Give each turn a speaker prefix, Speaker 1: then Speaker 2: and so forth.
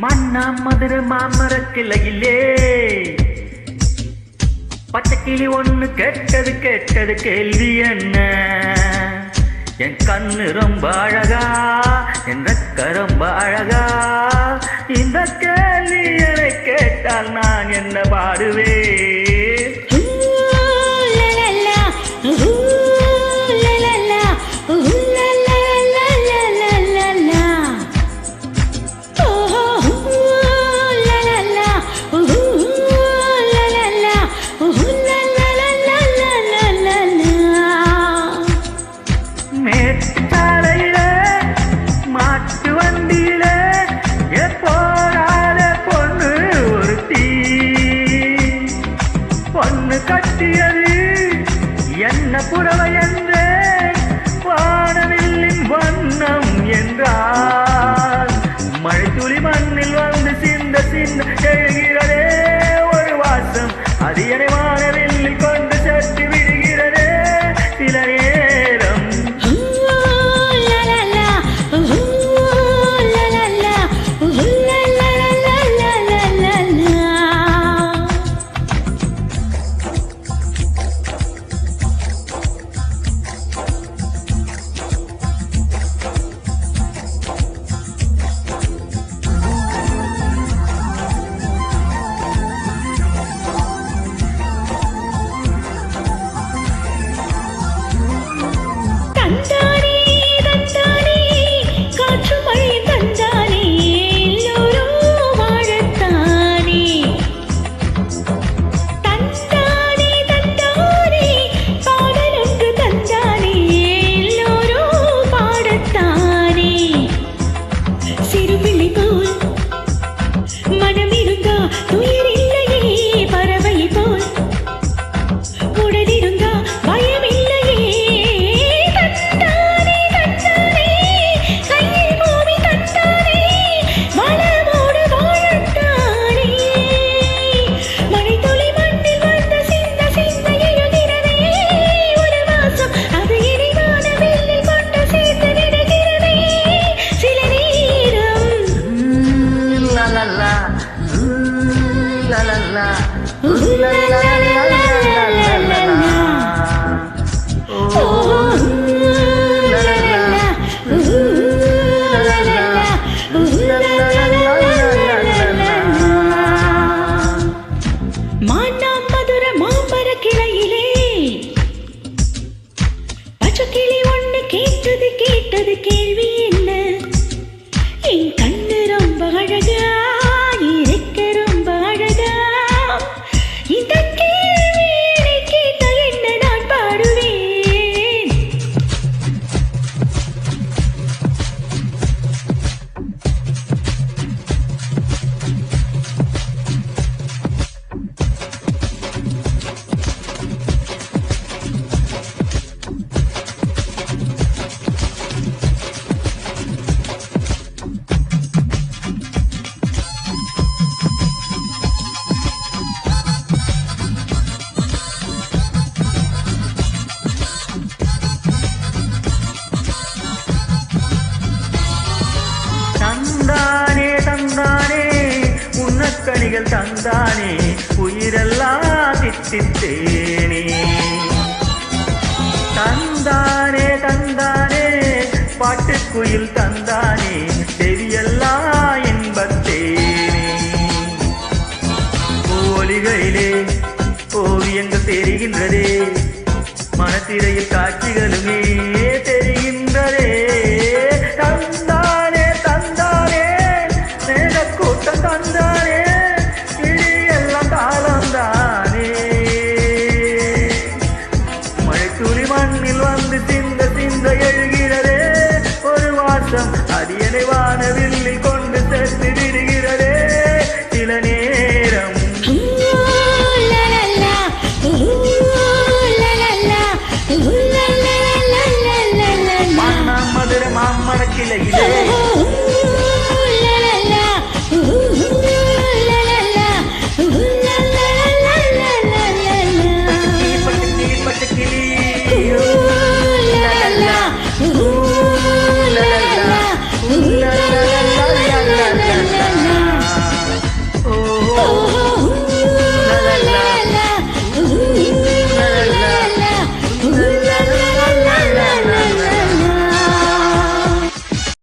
Speaker 1: மன்னா மதுரை மாமரக்கிளையிலே பச்சைக்கிளி ஒண்ணு கேட்டது கேட்டது கேள்வி என்ன? என் கண்ணு ரொம்ப அழகா, என் ரெக்க ரொம்ப அழகா, இந்த கேள்வி என்னை கேட்டால் நான் என்ன பாடுவேன்? கட்டியது என்ன புறவை என்றே வானவில்லின் வண்ணம் என்றால் மழை துளி மண்ணில் வந்து சிந்த சிந்த எழுகிறதே ஒரு வாசம், அது என்னை வானவில்லில் கொண்டு சட்டி விடுகிறதே சில நேரம். பச்சைக்கிளி ஒண்ணு கேட்டது கேட்டது கேள்வி என்ன? என் கண்ணு ரொம்ப அழகா, இருக்க ரொம்ப அழகா, இந்த கேள்வி கேட்டால் என்ன நான் பாடுவேன்? கனிகள் தந்தானே உயிரெல்லாம் தித்தித்தேனே, தந்தானே தந்தானே பாட்டுக்குயில் தந்தானே செவியெல்லாம் இன்பத்தேனே. ஒலிகளிலே ஓவியங்கள் தெரிகின்றதே, மனத்திரையில் காட்சிகளுமே